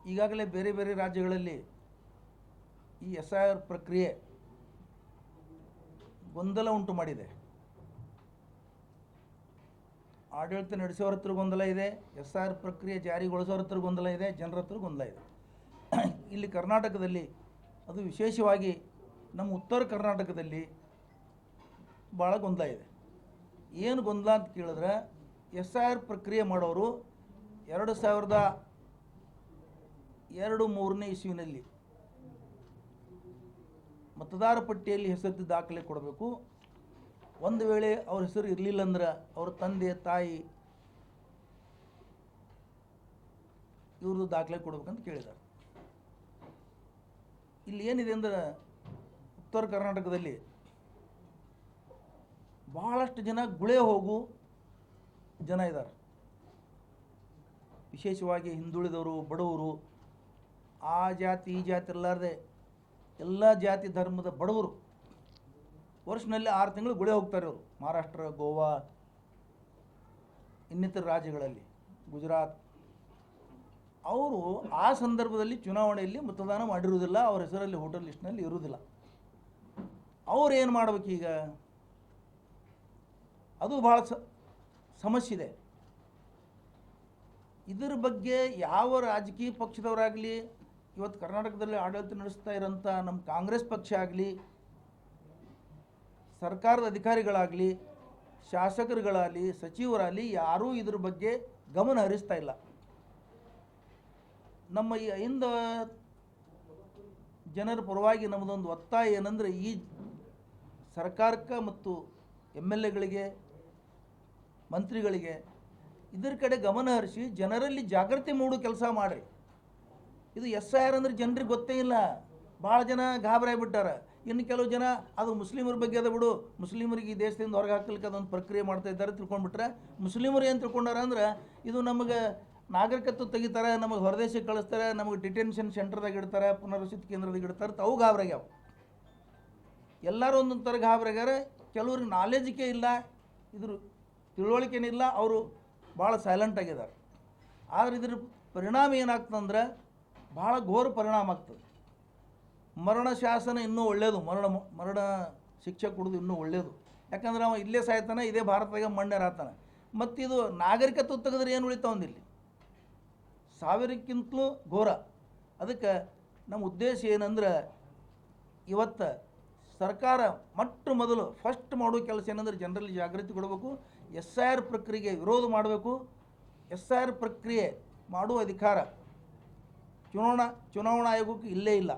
ಈಗಾಗಲೇ ಬೇರೆ ಬೇರೆ ರಾಜ್ಯಗಳಲ್ಲಿ ಈ SIR ಪ್ರಕ್ರಿಯೆ ಗೊಂದಲ ಉಂಟು ಮಾಡಿದೆ. ಆಡಳಿತ ನಡೆಸೋರ ಹತ್ರ ಗೊಂದಲ ಇದೆ, SIR ಪ್ರಕ್ರಿಯೆ ಜಾರಿಗೊಳಿಸೋರ ಹತ್ರ ಗೊಂದಲ ಇದೆ, ಜನರ ಹತ್ರ ಗೊಂದಲ ಇದೆ. ಇಲ್ಲಿ ಕರ್ನಾಟಕದಲ್ಲಿ ಅದು ವಿಶೇಷವಾಗಿ ನಮ್ಮ ಉತ್ತರ ಕರ್ನಾಟಕದಲ್ಲಿ ಭಾಳ ಗೊಂದಲ ಇದೆ. ಏನು ಗೊಂದಲ ಅಂತ ಕೇಳಿದ್ರೆ, SIR ಪ್ರಕ್ರಿಯೆ ಮಾಡೋರು 2002-03ನೇ ಇಸ್ವಿನಲ್ಲಿ ಮತದಾರ ಪಟ್ಟಿಯಲ್ಲಿ ಹೆಸರು ದಾಖಲೆ ಕೊಡಬೇಕು. ಒಂದು ವೇಳೆ ಅವ್ರ ಹೆಸರು ಇರಲಿಲ್ಲ ಅಂದ್ರೆ ಅವ್ರ ತಂದೆ ತಾಯಿ ಇವ್ರದ್ದು ದಾಖಲೆ ಕೊಡ್ಬೇಕಂತ ಕೇಳಿದ್ದಾರೆ. ಇಲ್ಲಿ ಏನಿದೆ ಅಂದ್ರೆ, ಉತ್ತರ ಕರ್ನಾಟಕದಲ್ಲಿ ಬಹಳಷ್ಟು ಜನ ಗುಳೆ ಹೋಗು ಜನ ಇದ್ದಾರೆ. ವಿಶೇಷವಾಗಿ ಹಿಂದುಳಿದವರು, ಬಡವರು, ಆ ಜಾತಿ ಈ ಜಾತಿ ಇರಲಾರ್ದೆ ಎಲ್ಲ ಜಾತಿ ಧರ್ಮದ ಬಡವರು ವರ್ಷನಲ್ಲಿ 6 ತಿಂಗಳು ಗುಳೆ ಹೋಗ್ತಾರೆ ಅವರು. ಮಹಾರಾಷ್ಟ್ರ, ಗೋವಾ, ಇನ್ನಿತರ ರಾಜ್ಯಗಳಲ್ಲಿ, ಗುಜರಾತ್. ಅವರು ಆ ಸಂದರ್ಭದಲ್ಲಿ ಚುನಾವಣೆಯಲ್ಲಿ ಮತದಾನ ಮಾಡಿರುವುದಿಲ್ಲ, ಅವ್ರ ಹೆಸರಲ್ಲಿ ವೋಟರ್ ಲಿಸ್ಟ್ನಲ್ಲಿ ಇರುವುದಿಲ್ಲ. ಅವ್ರು ಏನು ಮಾಡ್ಬೇಕೀಗ? ಅದು ಭಾಳ ಸಮಸ್ಯೆ ಇದೆ. ಇದರ ಬಗ್ಗೆ ಯಾವ ರಾಜಕೀಯ ಪಕ್ಷದವರಾಗಲಿ, ಇವತ್ತು ಕರ್ನಾಟಕದಲ್ಲಿ ಆಡಳಿತ ನಡೆಸ್ತಾ ಇರೋಂಥ ನಮ್ಮ ಕಾಂಗ್ರೆಸ್ ಪಕ್ಷ ಆಗಲಿ, ಸರ್ಕಾರದ ಅಧಿಕಾರಿಗಳಾಗಲಿ, ಶಾಸಕರುಗಳಾಗಲಿ, ಸಚಿವರಾಗಲಿ, ಯಾರೂ ಇದ್ರ ಬಗ್ಗೆ ಗಮನ ಹರಿಸ್ತಾ ಇಲ್ಲ. ನಮ್ಮ ಈ ಹಿಂದ ಜನರ ಪರವಾಗಿ ನಮ್ಮದೊಂದು ಒತ್ತಾಯ ಏನಂದರೆ, ಈ ಸರ್ಕಾರಕ್ಕೆ ಮತ್ತು MLAಗಳಿಗೆ, ಮಂತ್ರಿಗಳಿಗೆ ಇದರ ಕಡೆ ಗಮನ ಹರಿಸಿ ಜನರಲ್ಲಿ ಜಾಗೃತಿ ಮೂಡೋ ಕೆಲಸ ಮಾಡಿರಿ. ಇದು SIR ಅಂದರೆ ಜನರಿಗೆ ಗೊತ್ತೇ ಇಲ್ಲ. ಭಾಳ ಜನ ಗಾಬರಾಗಿಬಿಟ್ಟಾರೆ. ಇನ್ನು ಕೆಲವು ಜನ ಅದು ಮುಸ್ಲಿಮರ ಬಗ್ಗೆ ಅದ ಬಿಡು, ಮುಸ್ಲಿಮರಿಗೆ ಈ ದೇಶದಿಂದ ಹೊರಗೆ ಹಾಕಲಿಕ್ಕೆ ಅದೊಂದು ಪ್ರಕ್ರಿಯೆ ಮಾಡ್ತಾ ಇದ್ದಾರೆ ತಿಳ್ಕೊಂಡ್ಬಿಟ್ರೆ, ಮುಸ್ಲಿಮರು ಏನು ತಿಳ್ಕೊಂಡಾರ ಅಂದ್ರೆ, ಇದು ನಮಗೆ ನಾಗರಿಕತ್ವ ತೆಗಿತಾರೆ, ನಮಗೆ ಹೊರದೇಶಕ್ಕೆ ಕಳಿಸ್ತಾರೆ, ನಮಗೆ ಡಿಟೆನ್ಷನ್ ಸೆಂಟರ್ದಾಗ ಇಡ್ತಾರೆ, ಪುನರ್ವಸತಿ ಕೇಂದ್ರದಾಗ ಇಡ್ತಾರೆ, ಅವು ಗಾಬರಾಗ್ಯಾವ. ಎಲ್ಲರೂ ಒಂದೊಂದು ಥರ ಗಾಬರಾಗ್ಯಾರ. ಕೆಲವ್ರಿಗೆ ನಾಲೆಜಿಕೆ ಇಲ್ಲ, ಇದ್ರ ತಿಳುವಳಿಕೆನಿಲ್ಲ, ಅವರು ಭಾಳ ಸೈಲೆಂಟ್ ಆಗಿದ್ದಾರೆ. ಆದರೆ ಇದ್ರ ಪರಿಣಾಮ ಏನಾಗ್ತದಂದ್ರೆ ಭಾಳ ಘೋರ ಪರಿಣಾಮ ಆಗ್ತದೆ. ಮರಣ ಶಾಸನ ಇನ್ನೂ ಒಳ್ಳೆಯದು, ಮರಣ ಶಿಕ್ಷೆ ಕೊಡೋದು ಇನ್ನೂ ಒಳ್ಳೆಯದು. ಯಾಕಂದ್ರೆ ಅವ ಇಲ್ಲೇ ಸಾಯ್ತಾನೆ, ಇದೇ ಭಾರತದಾಗ ಮಣ್ಣೇರಾತಾನೆ. ಮತ್ತು ಇದು ನಾಗರಿಕತ್ವ ತೆಗೆದ್ರೆ ಏನು ಉಳಿತಾವಂದಿಲ್ಲಿ? 1000ಕ್ಕಿಂತಲೂ ಘೋರ. ಅದಕ್ಕೆ ನಮ್ಮ ಉದ್ದೇಶ ಏನಂದ್ರೆ, ಇವತ್ತು ಸರ್ಕಾರ ಮೊದಲು ಫಸ್ಟ್ ಮಾಡೋ ಕೆಲಸ ಏನಂದ್ರೆ, ಜನರಲ್ಲಿ ಜಾಗೃತಿ ಕೊಡಬೇಕು, SIR ಪ್ರಕ್ರಿಯೆಗೆ ವಿರೋಧ ಮಾಡಬೇಕು. SIR ಪ್ರಕ್ರಿಯೆ ಮಾಡುವ ಅಧಿಕಾರ ಚುನಾವಣಾ ಆಯೋಗಕ್ಕೆ ಇಲ್ಲೇ ಇಲ್ಲ.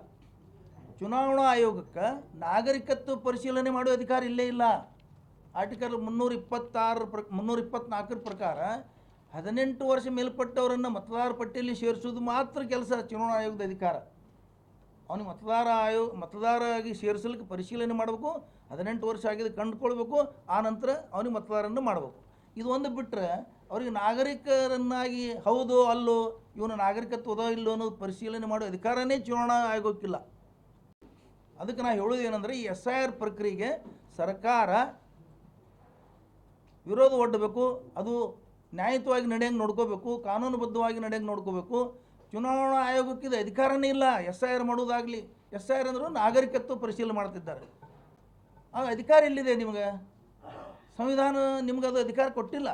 ಚುನಾವಣಾ ಆಯೋಗಕ್ಕೆ ನಾಗರಿಕತ್ವ ಪರಿಶೀಲನೆ ಮಾಡುವ ಅಧಿಕಾರ ಇಲ್ಲೇ ಇಲ್ಲ. ಆರ್ಟಿಕಲ್ 324 ಪ್ರಕಾರ 18 ವರ್ಷ ಮೇಲ್ಪಟ್ಟವರನ್ನು ಮತದಾರ ಪಟ್ಟಿಯಲ್ಲಿ ಸೇರಿಸೋದು ಮಾತ್ರ ಕೆಲಸ ಚುನಾವಣಾ ಆಯೋಗದ ಅಧಿಕಾರ. ಅವನಿಗೆ ಮತದಾರಾಗಿ ಸೇರಿಸಲಿಕ್ಕೆ ಪರಿಶೀಲನೆ ಮಾಡಬೇಕು, 18 ವರ್ಷ ಆಗಿದೆ ಕಂಡುಕೊಳ್ಬೇಕು, ಆ ನಂತರ ಅವನಿಗೆ ಮತದಾರನ್ನು ಮಾಡಬೇಕು. ಇದು ಒಂದು ಬಿಟ್ಟರೆ ಅವ್ರಿಗೆ ನಾಗರಿಕರನ್ನಾಗಿ ಹೌದು ಅಲ್ಲೋ, ಇವನು ನಾಗರಿಕತ್ವದೋ ಇಲ್ಲೋ ಅನ್ನೋದು ಪರಿಶೀಲನೆ ಮಾಡೋ ಅಧಿಕಾರನೇ ಚುನಾವಣಾ ಆಯೋಗಕ್ಕಿಲ್ಲ. ಅದಕ್ಕೆ ನಾನು ಹೇಳೋದು ಏನಂದರೆ, ಈ SIR ಪ್ರಕ್ರಿಯೆಗೆ ಸರ್ಕಾರ ವಿರೋಧ ಒಡ್ಡಬೇಕು. ಅದು ನ್ಯಾಯಯುತವಾಗಿ ನಡೆಯಂಗೆ ನೋಡ್ಕೋಬೇಕು, ಕಾನೂನುಬದ್ಧವಾಗಿ ನಡೆಯಂಗೆ ನೋಡ್ಕೋಬೇಕು. ಚುನಾವಣಾ ಆಯೋಗಕ್ಕೆ ಇದು ಅಧಿಕಾರನೇ ಇಲ್ಲ SIR ಮಾಡೋದಾಗಲಿ. SIR ಅಂದರೂ ನಾಗರಿಕತ್ವ ಪರಿಶೀಲನೆ ಮಾಡ್ತಿದ್ದಾರೆ. ಆ ಅಧಿಕಾರ ಎಲ್ಲಿದೆ ನಿಮಗೆ? ಸಂವಿಧಾನ ನಿಮ್ಗೆ ಅದು ಅಧಿಕಾರ ಕೊಟ್ಟಿಲ್ಲ.